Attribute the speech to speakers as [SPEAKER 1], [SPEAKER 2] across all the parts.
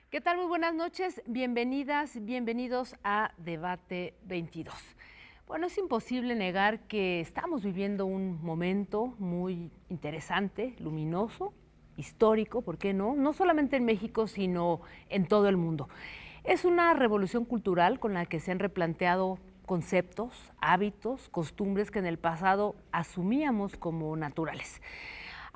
[SPEAKER 1] ¿Qué tal? Muy buenas noches, bienvenidas, bienvenidos a Debate 22. Bueno, es imposible negar que estamos viviendo un momento muy interesante, luminoso, histórico, ¿por qué no? No solamente en México, sino en todo el mundo. Es una revolución cultural con la que se han replanteado conceptos, hábitos, costumbres que en el pasado asumíamos como naturales.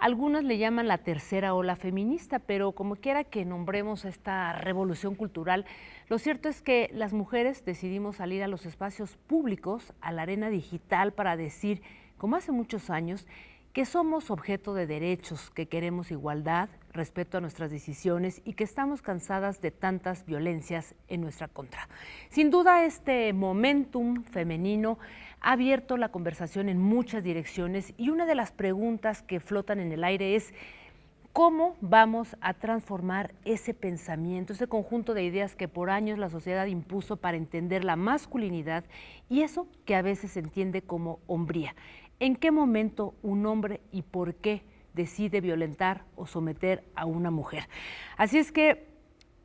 [SPEAKER 1] Algunos le llaman la tercera ola feminista, pero como quiera que nombremos esta revolución cultural, lo cierto es que las mujeres decidimos salir a los espacios públicos, a la arena digital, para decir, como hace muchos años, que somos objeto de derechos, que queremos igualdad, respeto a nuestras decisiones y que estamos cansadas de tantas violencias en nuestra contra. Sin duda, este momentum femenino ha abierto la conversación en muchas direcciones y una de las preguntas que flotan en el aire es ¿cómo vamos a transformar ese pensamiento, ese conjunto de ideas que por años la sociedad impuso para entender la masculinidad y eso que a veces se entiende como hombría? ¿En qué momento un hombre y por qué decide violentar o someter a una mujer? Así es que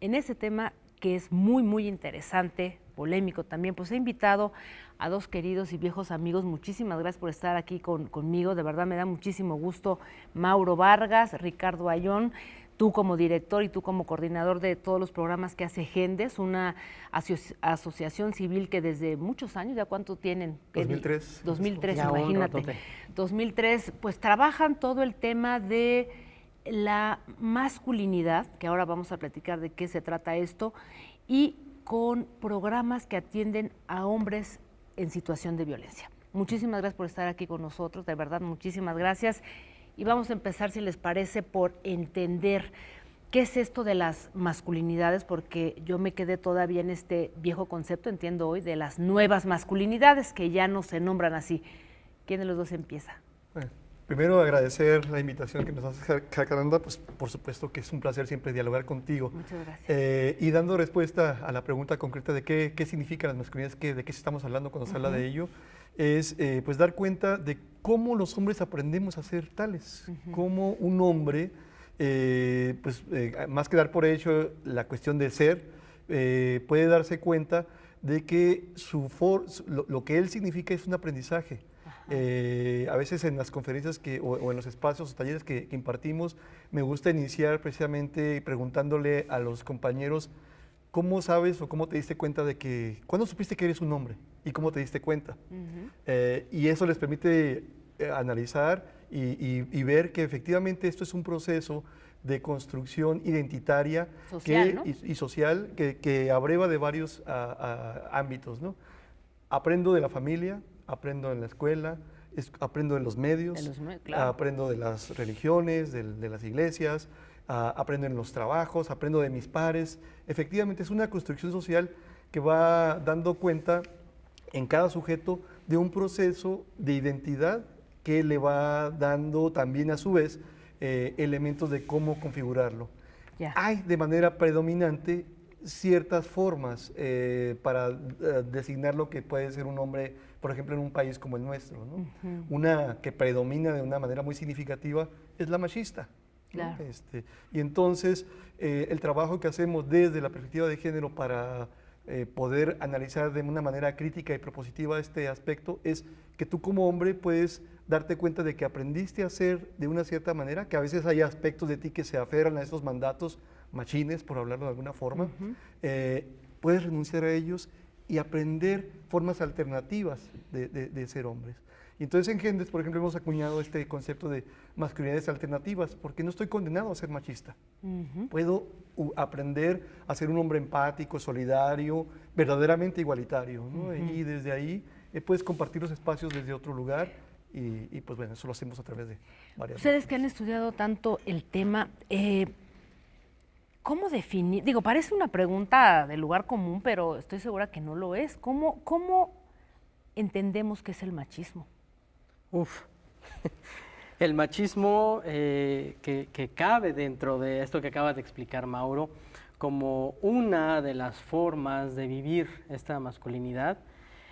[SPEAKER 1] en ese tema que es muy interesante, polémico también, pues he invitado a dos queridos y viejos amigos. Muchísimas gracias por estar aquí conmigo, de verdad me da muchísimo gusto. Mauro Vargas, Ricardo Ayón, tú como director y tú como coordinador de todos los programas que hace Gendes, una asociación civil que desde muchos años, ¿ya cuánto tienen?
[SPEAKER 2] 2003.
[SPEAKER 1] 2003,
[SPEAKER 3] Ya
[SPEAKER 1] imagínate. 2003, pues trabajan todo el tema de la masculinidad, que ahora vamos a platicar de qué se trata esto, y con programas que atienden a hombres en situación de violencia. Muchísimas gracias por estar aquí con nosotros, de verdad, muchísimas gracias. Y vamos a empezar, si les parece, por entender qué es esto de las masculinidades, porque yo me quedé todavía en este viejo concepto, entiendo hoy, de las nuevas masculinidades, que ya no se nombran así. ¿Quién de los dos empieza?
[SPEAKER 2] Bueno, primero agradecer la invitación que nos hace Jacaranda, pues por supuesto que es un placer siempre dialogar contigo.
[SPEAKER 1] Muchas gracias.
[SPEAKER 2] Y dando respuesta a la pregunta concreta de qué significan las masculinidades, de qué estamos hablando cuando se habla de ello, es pues dar cuenta de cómo los hombres aprendemos a ser tales, cómo un hombre, más que dar por hecho la cuestión de ser, puede darse cuenta de que lo que él significa es un aprendizaje. A veces en las conferencias o en los espacios o talleres que impartimos, me gusta iniciar precisamente preguntándole a los compañeros ¿cómo sabes o cómo te diste cuenta de que, cuándo supiste que eres un hombre y cómo te diste cuenta? Y eso les permite analizar y ver que efectivamente esto es un proceso de construcción identitaria
[SPEAKER 1] Social, ¿no?
[SPEAKER 2] y social que abreva de varios ámbitos, ¿no? Aprendo de la familia, aprendo en la escuela, aprendo en los medios,
[SPEAKER 1] claro.
[SPEAKER 2] aprendo de las religiones, de las iglesias, aprendo en los trabajos, aprendo de mis pares. Efectivamente es una construcción social que va dando cuenta en cada sujeto de un proceso de identidad que le va dando también a su vez elementos de cómo configurarlo.
[SPEAKER 1] Ya.
[SPEAKER 2] Hay de manera predominante ciertas formas para designar lo que puede ser un hombre, por ejemplo, en un país como el nuestro, ¿no? Una que predomina de una manera muy significativa es la machista.
[SPEAKER 1] Claro.
[SPEAKER 2] ¿No? Y entonces el trabajo que hacemos desde la perspectiva de género para poder analizar de una manera crítica y propositiva este aspecto es que tú como hombre puedes darte cuenta de que aprendiste a ser de una cierta manera, que a veces hay aspectos de ti que se aferran a estos mandatos machines, por hablarlo de alguna forma, puedes renunciar a ellos y aprender formas alternativas de ser hombres. Y entonces en Gendes, por ejemplo, hemos acuñado este concepto de masculinidades alternativas, porque no estoy condenado a ser machista. Puedo aprender a ser un hombre empático, solidario, verdaderamente igualitario, ¿no? Y desde ahí puedes compartir los espacios desde otro lugar y pues bueno, eso lo hacemos a través de varias...
[SPEAKER 1] Ustedes que han estudiado tanto el tema, ¿cómo definir? Digo, parece una pregunta de lugar común, pero estoy segura que no lo es. ¿Cómo entendemos qué es el machismo?
[SPEAKER 3] El machismo que cabe dentro de esto que acaba de explicar Mauro, como una de las formas de vivir esta masculinidad,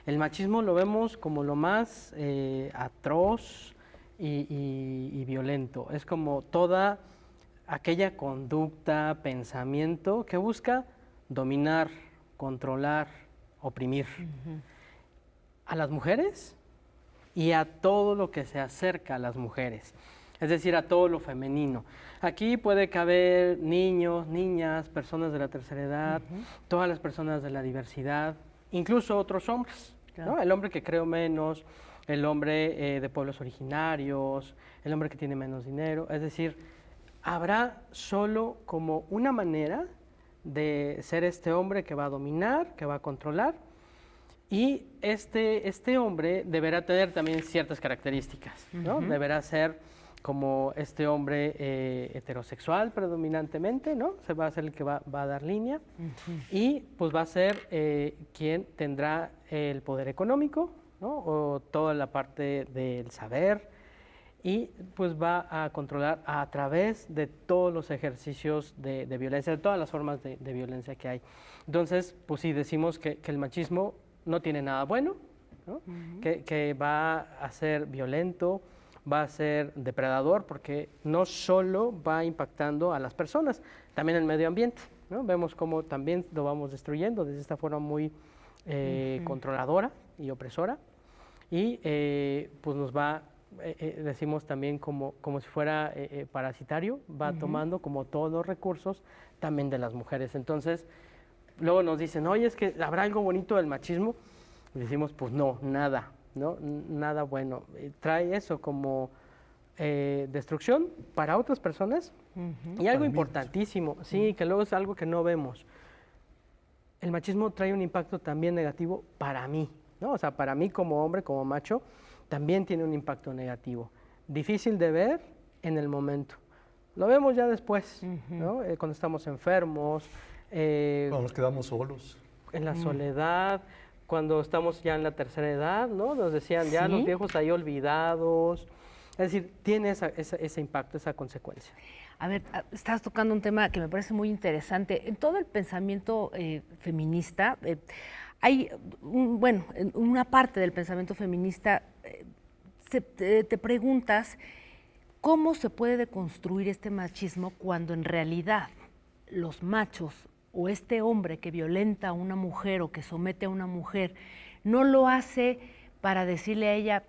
[SPEAKER 3] el machismo lo vemos como lo más atroz y violento. Es como toda aquella conducta, pensamiento que busca dominar, controlar, oprimir a las mujeres y a todo lo que se acerca a las mujeres, es decir, a todo lo femenino. Aquí puede caber niños, niñas, personas de la tercera edad, todas las personas de la diversidad, incluso otros hombres, ¿no? El hombre que creo menos, el hombre de pueblos originarios, el hombre que tiene menos dinero, es decir, habrá solo como una manera de ser este hombre que va a dominar, que va a controlar, y este hombre deberá tener también ciertas características, ¿no? Deberá ser como este hombre heterosexual predominantemente, ¿no? Se va a ser el que va a dar línea, y pues va a ser quien tendrá el poder económico, ¿no? O toda la parte del saber, y pues va a controlar a través de todos los ejercicios de violencia, de todas las formas de violencia que hay. Entonces, pues sí, decimos que el machismo no tiene nada bueno, ¿no? Que va a ser violento, va a ser depredador, porque no solo va impactando a las personas, también el medio ambiente, ¿no? Vemos cómo también lo vamos destruyendo desde esta forma muy controladora y opresora, y pues nos va, decimos también como si fuera parasitario, va tomando como todos los recursos también de las mujeres. Entonces, luego nos dicen, oye, es que ¿habrá algo bonito del machismo? Y decimos, pues no, nada, ¿no? Nada bueno. Trae eso como destrucción para otras personas, y algo importantísimo, sí, que luego es algo que no vemos. El machismo trae un impacto también negativo para mí, ¿no? O sea, para mí como hombre, como macho, también tiene un impacto negativo. Difícil de ver en el momento. Lo vemos ya después, ¿no? Cuando estamos enfermos.
[SPEAKER 2] Cuando nos quedamos solos.
[SPEAKER 3] En la soledad, cuando estamos ya en la tercera edad, ¿no? Nos decían ya los viejos ahí olvidados. Es decir, tiene ese impacto, esa consecuencia.
[SPEAKER 1] A ver, estás tocando un tema que me parece muy interesante. En todo el pensamiento feminista, hay, en una parte del pensamiento feminista te preguntas cómo se puede deconstruir este machismo cuando en realidad los machos o este hombre que violenta a una mujer o que somete a una mujer no lo hace para decirle a ella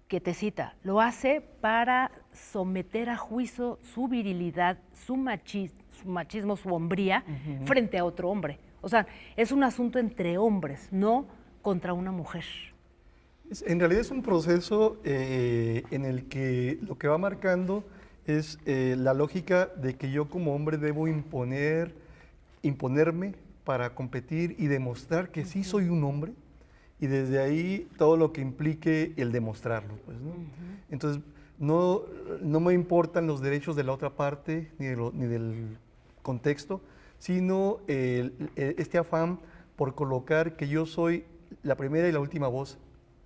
[SPEAKER 1] quietecita, lo hace para someter a juicio su virilidad, su machismo, su hombría frente a otro hombre. O sea, es un asunto entre hombres, no contra una mujer.
[SPEAKER 2] En realidad es un proceso en el que lo que va marcando es la lógica de que yo como hombre debo imponerme para competir y demostrar que sí soy un hombre, y desde ahí todo lo que implique el demostrarlo, pues, ¿no? Entonces, no me importan los derechos de la otra parte ni del contexto, sino este afán por colocar que yo soy la primera y la última voz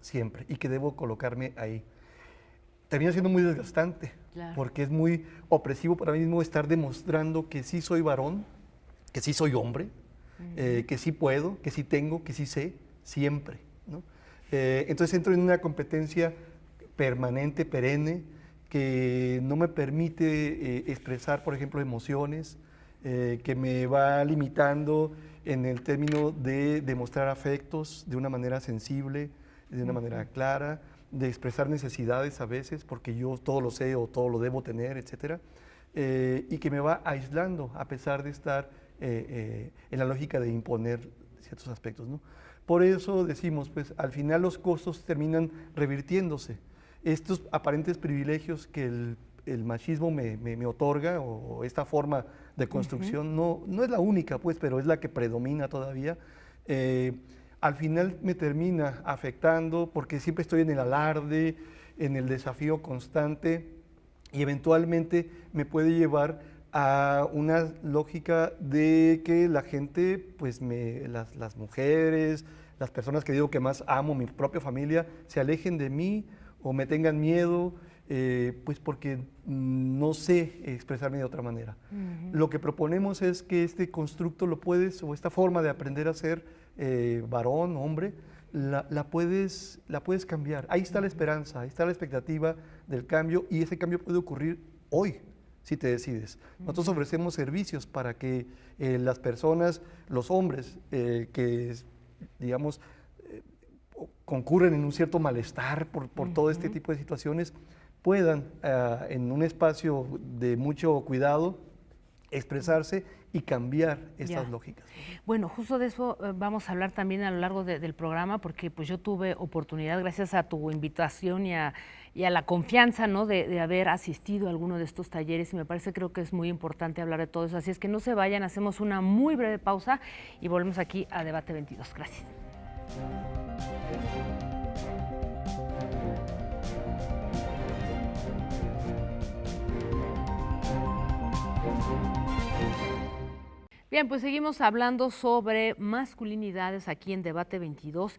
[SPEAKER 2] siempre, y que debo colocarme ahí. Termina siendo muy desgastante, porque es muy opresivo para mí mismo estar demostrando que sí soy varón, que sí soy hombre, que sí puedo, que sí tengo, que sí sé, siempre, ¿no? Entonces entro en una competencia permanente, perenne, que no me permite expresar, por ejemplo, emociones, que me va limitando en el término de demostrar afectos de una manera sensible, de una manera clara, de expresar necesidades a veces, porque yo todo lo sé o todo lo debo tener, etcétera, y que me va aislando a pesar de estar en la lógica de imponer ciertos aspectos, ¿no? Por eso decimos, pues al final los costos terminan revirtiéndose. Estos aparentes privilegios que el machismo me otorga, o esta forma de construcción, no es la única, pues, pero es la que predomina todavía. Al final me termina afectando porque siempre estoy en el alarde, en el desafío constante, y eventualmente me puede llevar a una lógica de que la gente, pues las mujeres, las personas que digo que más amo, mi propia familia, se alejen de mí o me tengan miedo, pues porque no sé expresarme de otra manera. Lo que proponemos es que este constructo lo puedes, o esta forma de aprender a ser varón, hombre, la puedes cambiar. Ahí está la esperanza, ahí está la expectativa del cambio, y ese cambio puede ocurrir hoy. si te decides. Nosotros ofrecemos servicios para que las personas, los hombres que, digamos, concurren en un cierto malestar por todo este tipo de situaciones, puedan en un espacio de mucho cuidado expresarse y cambiar estas lógicas.
[SPEAKER 1] Bueno, justo de eso vamos a hablar también a lo largo del programa, porque pues yo tuve oportunidad, gracias a tu invitación y a la confianza, ¿no?, de haber asistido a alguno de estos talleres, y me parece, creo que es muy importante hablar de todo eso. Así es que no se vayan, hacemos una muy breve pausa y volvemos aquí a Debate 22. Gracias. Bien, pues seguimos hablando sobre masculinidades aquí en Debate 22.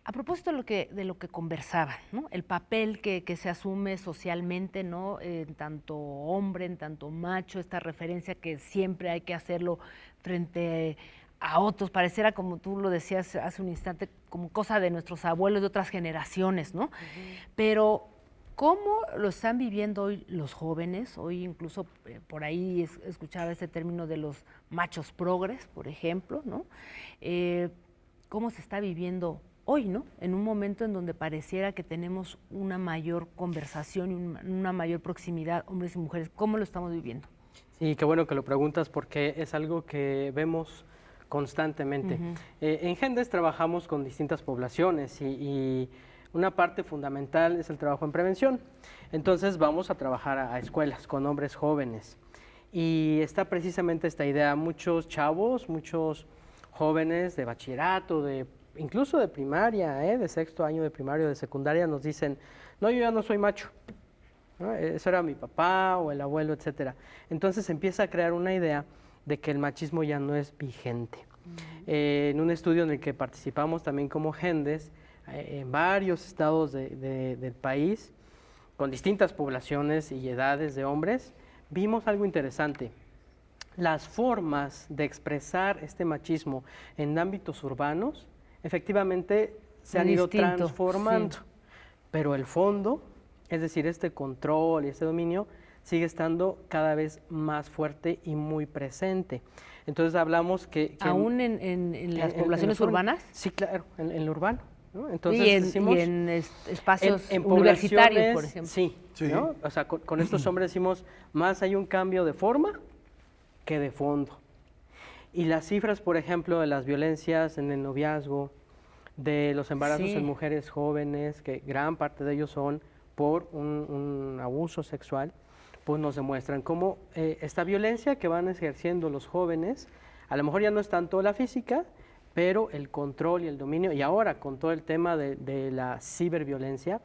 [SPEAKER 1] A propósito de lo que conversaban, ¿no?, el papel que se asume socialmente, ¿no?, en tanto hombre, en tanto macho, esta referencia que siempre hay que hacerlo frente a otros, pareciera, como tú lo decías hace un instante, como cosa de nuestros abuelos de otras generaciones, ¿no? Pero ¿cómo lo están viviendo hoy los jóvenes? Hoy incluso por ahí escuchaba este término de los machos progres, por ejemplo, ¿no? ¿Cómo se está viviendo hoy, ¿no?, en un momento en donde pareciera que tenemos una mayor conversación y una mayor proximidad, hombres y mujeres? ¿Cómo lo estamos viviendo?
[SPEAKER 3] Sí, qué bueno que lo preguntas, porque es algo que vemos constantemente. En Gendes trabajamos con distintas poblaciones y una parte fundamental es el trabajo en prevención. Entonces vamos a trabajar a escuelas con hombres jóvenes y está precisamente esta idea. Muchos chavos, muchos jóvenes de bachillerato, incluso de primaria, de sexto año de primaria o de secundaria, nos dicen: no, yo ya no soy macho, ¿no? Eso era mi papá o el abuelo, etcétera. Entonces empieza a crear una idea de que el machismo ya no es vigente. En un estudio en el que participamos también como Gendes, en varios estados del país, con distintas poblaciones y edades de hombres, vimos algo interesante. Las formas de expresar este machismo en ámbitos urbanos efectivamente se han ido transformando, sí, pero el fondo, es decir, este control y este dominio, sigue estando cada vez más fuerte y muy presente. Entonces hablamos que
[SPEAKER 1] ¿Aún en las poblaciones urbanas?
[SPEAKER 3] Sí, claro, en lo urbano, ¿no? Entonces,
[SPEAKER 1] y en espacios universitarios, por ejemplo.
[SPEAKER 3] Sí, sí, ¿no? O sea, con estos hombres decimos, más hay un cambio de forma que de fondo. Y las cifras, por ejemplo, de las violencias en el noviazgo, de los embarazos en mujeres jóvenes, que gran parte de ellos son por un abuso sexual, pues nos demuestran cómo esta violencia que van ejerciendo los jóvenes, a lo mejor ya no es tanto la física, pero el control y el dominio, y ahora con todo el tema de la ciberviolencia,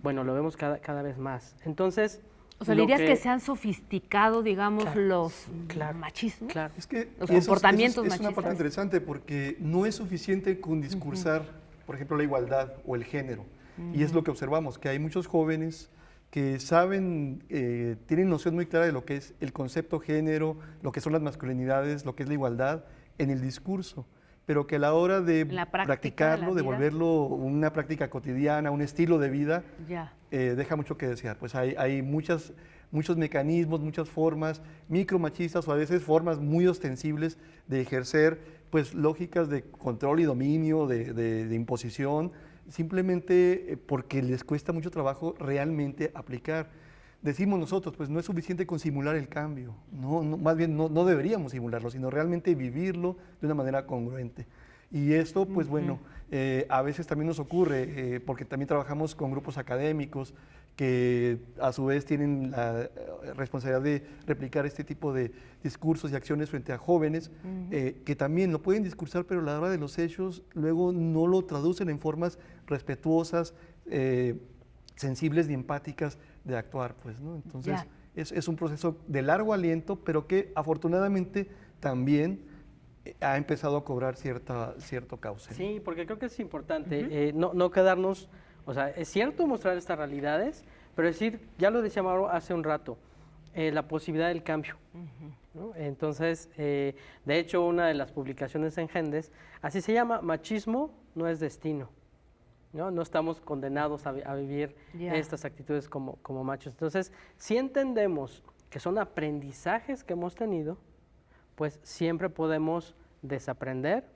[SPEAKER 3] bueno, lo vemos cada vez más. Entonces,
[SPEAKER 1] o sea, ¿dirías que se han sofisticado, digamos, los machismos?
[SPEAKER 3] Claro.
[SPEAKER 2] Es que
[SPEAKER 1] los comportamientos
[SPEAKER 2] machistas. Es una
[SPEAKER 1] machistas.
[SPEAKER 2] parte interesante porque no es suficiente con discursar, por ejemplo, la igualdad o el género. Y es lo que observamos, que hay muchos jóvenes que saben, tienen noción muy clara de lo que es el concepto género, lo que son las masculinidades, lo que es la igualdad en el discurso, pero que a la hora de practicarlo, de volverlo una práctica cotidiana, un estilo de vida, deja mucho que desear. Pues hay muchos mecanismos, muchas formas micromachistas o a veces formas muy ostensibles de ejercer pues lógicas de control y dominio, de imposición, simplemente porque les cuesta mucho trabajo realmente aplicar. Decimos nosotros, pues no es suficiente con simular el cambio, más bien no deberíamos simularlo, sino realmente vivirlo de una manera congruente. Y esto, pues bueno, a veces también nos ocurre, porque también trabajamos con grupos académicos que a su vez tienen la responsabilidad de replicar este tipo de discursos y acciones frente a jóvenes, que también lo pueden discursar, pero a la hora de los hechos luego no lo traducen en formas respetuosas, sensibles y empáticas de actuar, pues, ¿no? Entonces, es un proceso de largo aliento, pero que afortunadamente también ha empezado a cobrar cierto cauce.
[SPEAKER 3] Sí, porque creo que es importante no quedarnos, o sea, es cierto mostrar estas realidades, pero decir, ya lo decía Mauro hace un rato, la posibilidad del cambio, ¿no? Entonces, de hecho, una de las publicaciones en Gendes, así se llama, Machismo no es destino. ¿no? No estamos condenados a vivir
[SPEAKER 1] Ya.
[SPEAKER 3] estas actitudes como machos. Entonces, si entendemos que son aprendizajes que hemos tenido, pues siempre podemos desaprender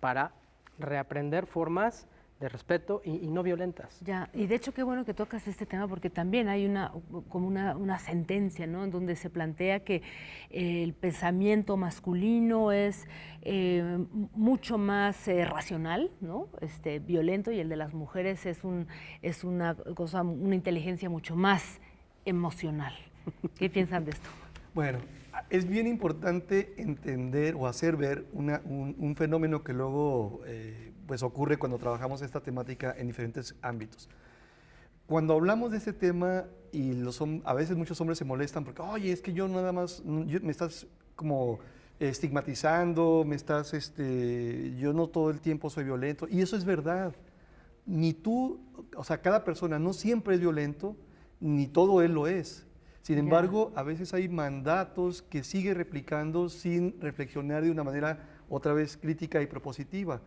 [SPEAKER 3] para reaprender formas de respeto y no violentas.
[SPEAKER 1] Ya, y de hecho qué bueno que tocas este tema porque también hay una sentencia, ¿no? En donde se plantea que el pensamiento masculino es mucho más racional, ¿no? Violento, y el de las mujeres es una cosa, una inteligencia mucho más emocional. ¿Qué piensan de esto?
[SPEAKER 2] Bueno, es bien importante entender o hacer ver un fenómeno que luego pues ocurre cuando trabajamos esta temática en diferentes ámbitos. Cuando hablamos de este tema y a veces muchos hombres se molestan porque, oye, es que yo nada más, me estás como estigmatizando, yo no todo el tiempo soy violento, y eso es verdad. Ni tú, o sea, cada persona no siempre es violento, ni todo él lo es. Sin embargo, a veces hay mandatos que sigue replicando sin reflexionar de una manera otra vez crítica y propositiva.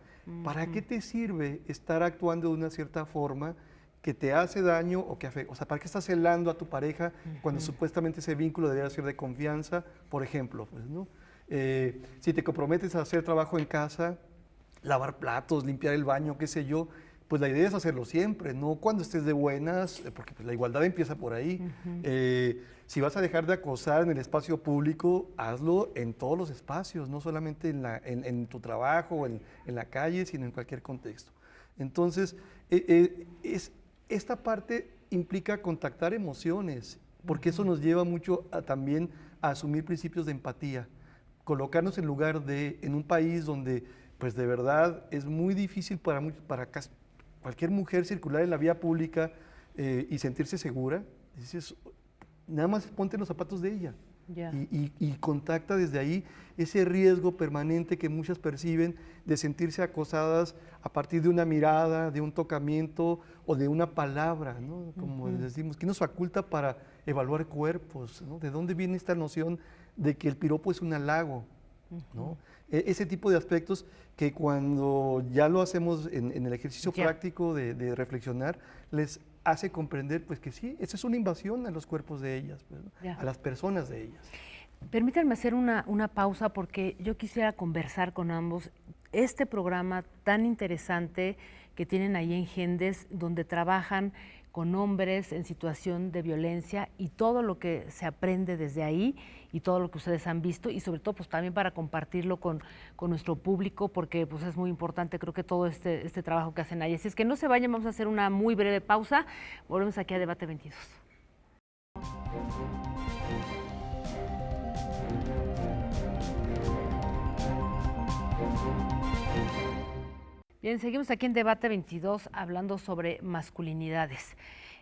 [SPEAKER 2] ¿Para qué te sirve estar actuando de una cierta forma que te hace daño o que afecta? O sea, ¿para qué estás celando a tu pareja cuando supuestamente ese vínculo debería ser de confianza? Por ejemplo, pues, ¿no? Si te comprometes a hacer trabajo en casa, lavar platos, limpiar el baño, qué sé yo, pues la idea es hacerlo siempre, no cuando estés de buenas, porque pues la igualdad empieza por ahí. Si vas a dejar de acosar en el espacio público, hazlo en todos los espacios, no solamente en tu trabajo o en la calle, sino en cualquier contexto. Entonces, esta parte implica contactar emociones, porque eso nos lleva mucho también a asumir principios de empatía, colocarnos en lugar en un país donde pues de verdad es muy difícil para cualquier mujer circular en la vía pública y sentirse segura. Dices, nada más ponte en los zapatos de ella.
[SPEAKER 1] Ya.
[SPEAKER 2] Y contacta desde ahí ese riesgo permanente que muchas perciben de sentirse acosadas a partir de una mirada, de un tocamiento o de una palabra, ¿no? Como decimos, ¿qué nos faculta para evaluar cuerpos, ¿no? ¿De dónde viene esta noción de que el piropo es un halago, ¿no? Ese tipo de aspectos que cuando ya lo hacemos en el ejercicio práctico de reflexionar, les hace comprender pues que sí, esa es una invasión a los cuerpos de ellas, pues, ¿no? A las personas de ellas.
[SPEAKER 1] Permítanme hacer una pausa porque yo quisiera conversar con ambos. Este programa tan interesante que tienen ahí en Gendes, donde trabajan con hombres en situación de violencia y todo lo que se aprende desde ahí y todo lo que ustedes han visto, y sobre todo pues también para compartirlo con nuestro público, porque pues es muy importante, creo que todo este trabajo que hacen ahí. Así es que no se vayan, vamos a hacer una muy breve pausa. Volvemos aquí a Debate 22. Bien, seguimos aquí en Debate 22 hablando sobre masculinidades.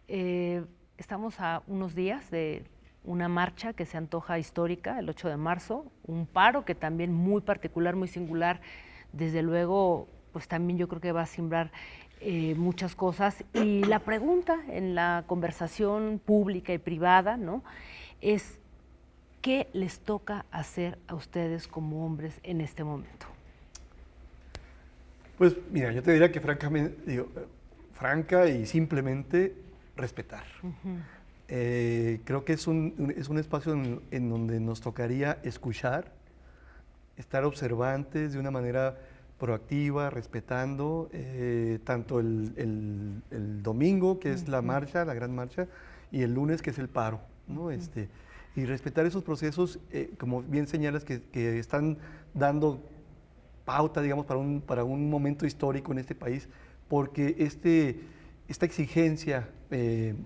[SPEAKER 1] Estamos a unos días de una marcha que se antoja histórica, el 8 de marzo, un paro que también muy particular, muy singular, desde luego, pues también yo creo que va a simbrar muchas cosas. Y la pregunta en la conversación pública y privada, ¿no?, es ¿qué les toca hacer a ustedes como hombres en este momento?
[SPEAKER 2] Pues mira, yo te diría que franca y simplemente respetar. Creo que es un espacio en donde nos tocaría escuchar, estar observantes de una manera proactiva, respetando tanto el domingo, que es la marcha, la gran marcha, y el lunes, que es el paro, ¿no? Y respetar esos procesos, como bien señalas, que están dando pauta, digamos, para un momento histórico en este país, porque esta exigencia de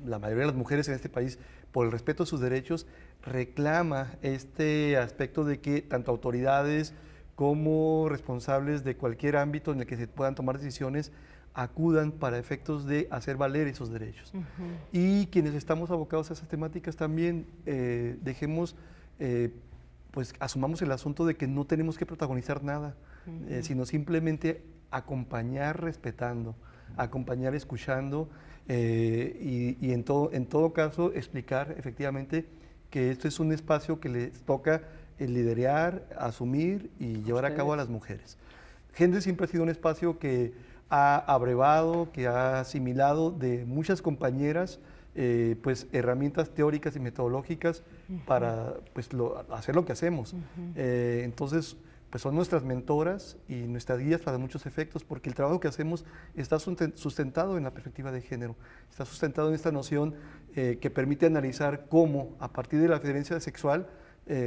[SPEAKER 2] la mayoría de las mujeres en este país por el respeto a sus derechos reclama este aspecto de que tanto autoridades como responsables de cualquier ámbito en el que se puedan tomar decisiones acudan para efectos de hacer valer esos derechos. Y quienes estamos abocados a esas temáticas también pues asumamos el asunto de que no tenemos que protagonizar nada, sino simplemente acompañar respetando, acompañar escuchando y en todo caso explicar efectivamente que esto es un espacio que les toca liderar, asumir y llevar a cabo a las mujeres. Gendes siempre ha sido un espacio que ha abrevado, que ha asimilado de muchas compañeras pues herramientas teóricas y metodológicas para pues, hacer lo que hacemos. Entonces, pues son nuestras mentoras y nuestras guías para muchos efectos, porque el trabajo que hacemos está sustentado en la perspectiva de género, está sustentado en esta noción que permite analizar cómo a partir de la diferencia sexual,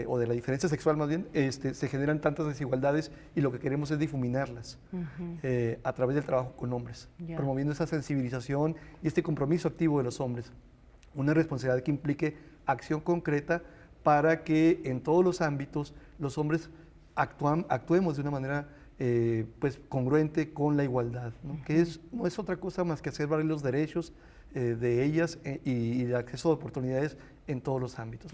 [SPEAKER 2] o de la diferencia sexual más bien, se generan tantas desigualdades y lo que queremos es difuminarlas a través del trabajo con hombres, promoviendo esa sensibilización y este compromiso activo de los hombres. Una responsabilidad que implique acción concreta para que en todos los ámbitos los hombres actuemos de una manera pues, congruente con la igualdad, ¿no? Que no es otra cosa más que hacer valer los derechos de ellas y el acceso a oportunidades en todos los ámbitos.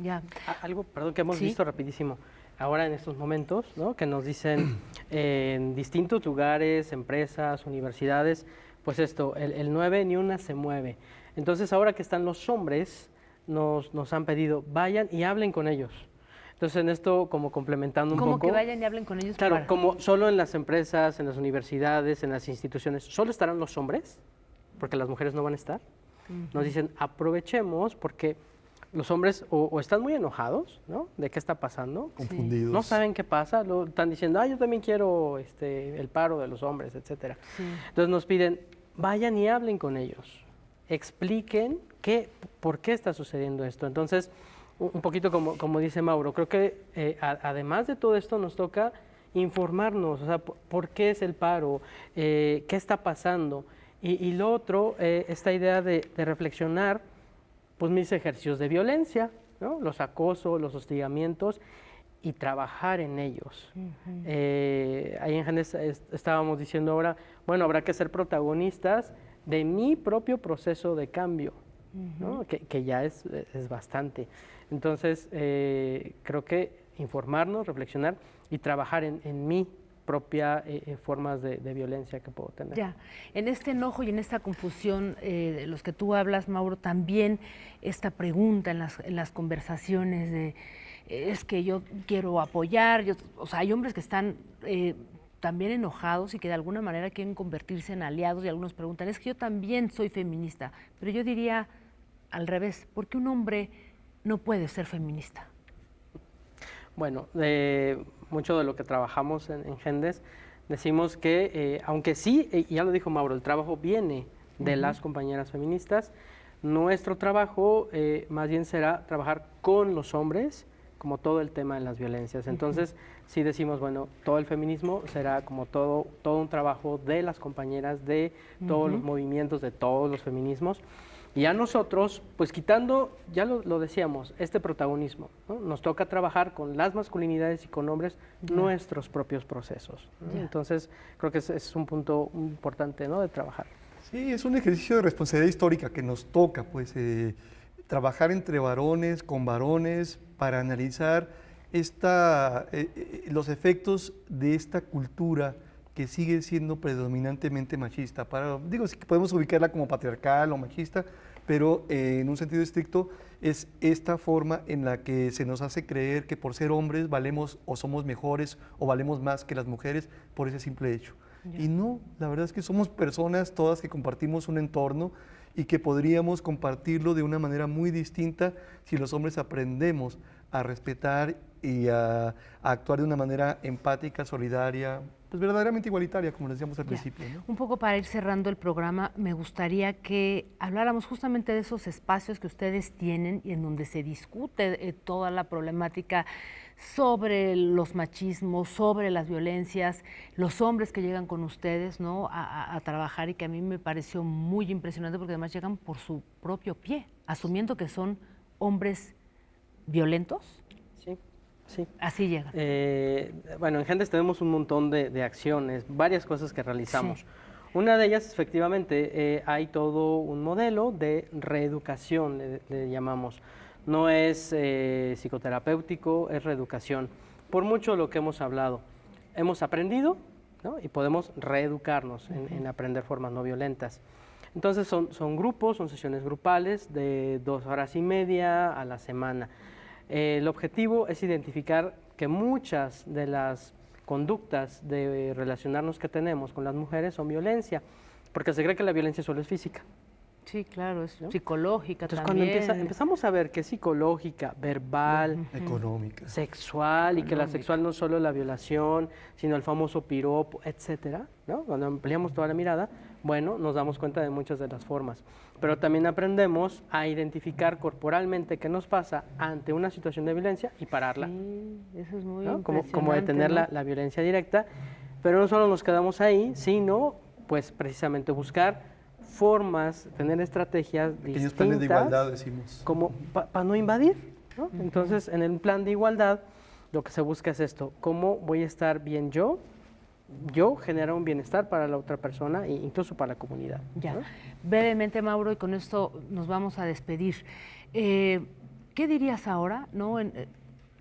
[SPEAKER 3] Algo, perdón, que hemos visto rapidísimo ahora en estos momentos, ¿no? Que nos dicen en distintos lugares, empresas, universidades, pues esto, el 9 ni una se mueve. Entonces ahora que están los hombres, nos han pedido, vayan y hablen con ellos. Entonces en esto como complementando un poco.
[SPEAKER 1] ¿Cómo que vayan y hablen con ellos?
[SPEAKER 3] Claro, como solo en las empresas, en las universidades, en las instituciones, ¿solo estarán los hombres? Porque las mujeres no van a estar. Nos dicen, aprovechemos porque los hombres o están muy enojados, ¿no? De qué está pasando.
[SPEAKER 2] Confundidos.
[SPEAKER 3] No saben qué pasa, están diciendo, yo también quiero el paro de los hombres, etcétera. Entonces nos piden, vayan y hablen con ellos, expliquen por qué está sucediendo esto. Entonces, un poquito como dice Mauro, creo que además de todo esto nos toca informarnos, o sea, por qué es el paro, qué está pasando. Y lo otro, esta idea de reflexionar, pues mis ejercicios de violencia, ¿no? Los acosos, los hostigamientos y trabajar en ellos. Ahí en Gendes estábamos diciendo ahora, bueno, habrá que ser protagonistas de mi propio proceso de cambio, ¿no? Que ya es bastante. Entonces, creo que informarnos, reflexionar y trabajar en mí propia formas de violencia que puedo tener.
[SPEAKER 1] Ya, en este enojo y en esta confusión de los que tú hablas, Mauro, también esta pregunta en las conversaciones de es que yo quiero apoyar, o sea, hay hombres que están también enojados y que de alguna manera quieren convertirse en aliados y algunos preguntan, es que yo también soy feminista, pero yo diría al revés, ¿por qué un hombre no puede ser feminista?
[SPEAKER 3] Bueno, mucho de lo que trabajamos en Gendes, decimos que, aunque sí, y ya lo dijo Mauro, el trabajo viene de las compañeras feministas, nuestro trabajo más bien será trabajar con los hombres, como todo el tema de las violencias. Entonces, sí decimos, bueno, todo el feminismo será como todo un trabajo de las compañeras, de todos los movimientos, de todos los feminismos. Y a nosotros, pues quitando, ya lo decíamos, este protagonismo, ¿no? Nos toca trabajar con las masculinidades y con hombres nuestros propios procesos, ¿no? Entonces, creo que es un punto importante, ¿no? De trabajar.
[SPEAKER 2] Sí, es un ejercicio de responsabilidad histórica que nos toca, pues, trabajar entre varones, con varones, para analizar los efectos de esta cultura que sigue siendo predominantemente machista. Digo, sí que podemos ubicarla como patriarcal o machista, pero en un sentido estricto es esta forma en la que se nos hace creer que por ser hombres valemos o somos mejores o valemos más que las mujeres por ese simple hecho. Y no, la verdad es que somos personas todas que compartimos un entorno y que podríamos compartirlo de una manera muy distinta si los hombres aprendemos a respetar y a actuar de una manera empática, solidaria, pues verdaderamente igualitaria, como les decíamos al principio, ¿no?
[SPEAKER 1] Un poco para ir cerrando el programa, me gustaría que habláramos justamente de esos espacios que ustedes tienen y en donde se discute toda la problemática sobre los machismos, sobre las violencias, los hombres que llegan con ustedes, ¿no? a trabajar, y que a mí me pareció muy impresionante porque además llegan por su propio pie, asumiendo que son hombres violentos.
[SPEAKER 3] Sí.
[SPEAKER 1] Así llega.
[SPEAKER 3] Bueno, en Gendes tenemos un montón de acciones, varias cosas que realizamos. Una de ellas, efectivamente, hay todo un modelo de reeducación, le llamamos. No es psicoterapéutico, es reeducación. Por mucho lo que hemos hablado, hemos aprendido, ¿no? Y podemos reeducarnos en aprender formas no violentas. Entonces son grupos, son sesiones grupales de 2 horas y media a la semana. El objetivo es identificar que muchas de las conductas de relacionarnos que tenemos con las mujeres son violencia, porque se cree que la violencia solo es física.
[SPEAKER 1] Sí, claro, es
[SPEAKER 3] ¿no?
[SPEAKER 1] psicológica
[SPEAKER 3] Entonces,
[SPEAKER 1] también.
[SPEAKER 3] cuando empezamos a ver que es psicológica, verbal,
[SPEAKER 2] Económica.
[SPEAKER 3] sexual, y que la sexual no es solo la violación, sino el famoso piropo, etcétera, ¿no? Cuando ampliamos toda la mirada, bueno, nos damos cuenta de muchas de las formas. Pero también aprendemos a identificar corporalmente qué nos pasa ante una situación de violencia y pararla.
[SPEAKER 1] Sí, eso es muy
[SPEAKER 3] ¿no? Como
[SPEAKER 1] impresionante,
[SPEAKER 3] detener
[SPEAKER 1] ¿no?
[SPEAKER 3] la violencia directa, pero no solo nos quedamos ahí, sino pues precisamente buscar formas, tener estrategias
[SPEAKER 2] Pequeños
[SPEAKER 3] distintas,
[SPEAKER 2] planes de igualdad, decimos.
[SPEAKER 3] como para no invadir, ¿no? Entonces, en el plan de igualdad, lo que se busca es esto: cómo voy a estar bien yo genero un bienestar para la otra persona e incluso para la comunidad.
[SPEAKER 1] Ya.
[SPEAKER 3] ¿no?
[SPEAKER 1] Brevemente, Mauro, y con esto nos vamos a despedir. ¿Qué dirías ahora, no?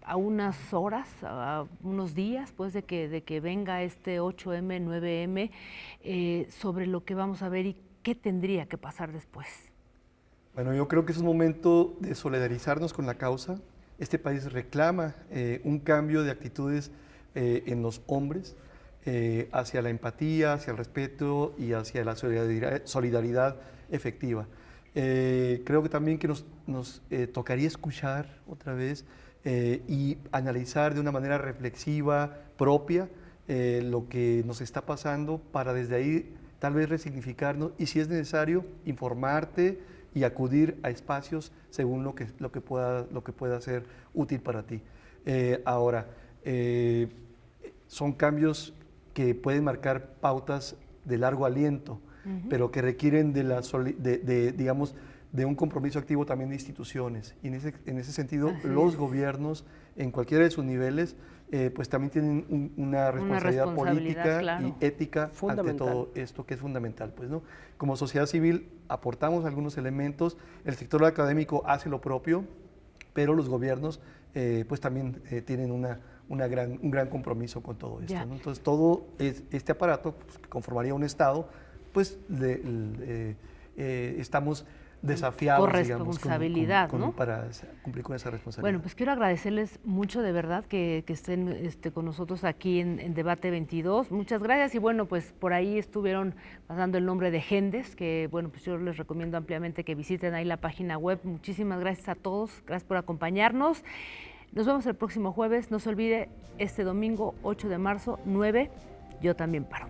[SPEAKER 1] A unas horas, a unos días, pues, de que venga este 8M, 9M, sobre lo que vamos a ver y qué tendría que pasar después.
[SPEAKER 2] Bueno, yo creo que es un momento de solidarizarnos con la causa. Este país reclama un cambio de actitudes en los hombres hacia la empatía, hacia el respeto y hacia la solidaridad efectiva. Creo que también que nos tocaría escuchar otra vez y analizar de una manera reflexiva, propia, lo que nos está pasando para desde ahí tal vez resignificarnos y, si es necesario, informarte y acudir a espacios según lo que pueda ser útil para ti. Ahora, son cambios que pueden marcar pautas de largo aliento, pero que requieren digamos, de un compromiso activo también de instituciones. Y en ese sentido, los gobiernos, en cualquiera de sus niveles, pues también tienen una responsabilidad política, claro, y ética ante todo esto, que es fundamental. Pues, ¿no? Como sociedad civil aportamos algunos elementos, el sector académico hace lo propio, pero los gobiernos pues también tienen un gran compromiso con todo esto, ¿no? Entonces, todo este aparato, pues, que conformaría un Estado, pues estamos desafiados,
[SPEAKER 1] con responsabilidad,
[SPEAKER 2] digamos,
[SPEAKER 1] ¿no?
[SPEAKER 2] Para cumplir con esa responsabilidad.
[SPEAKER 1] Bueno, pues quiero agradecerles mucho, de verdad, que estén con nosotros aquí en Debate 22. Muchas gracias. Y bueno, pues por ahí estuvieron pasando el nombre de Gendes, que bueno, pues yo les recomiendo ampliamente que visiten ahí la página web. Muchísimas gracias a todos. Gracias por acompañarnos. Nos vemos el próximo jueves. No se olvide, este domingo 8 de marzo, 9, Yo También Paro.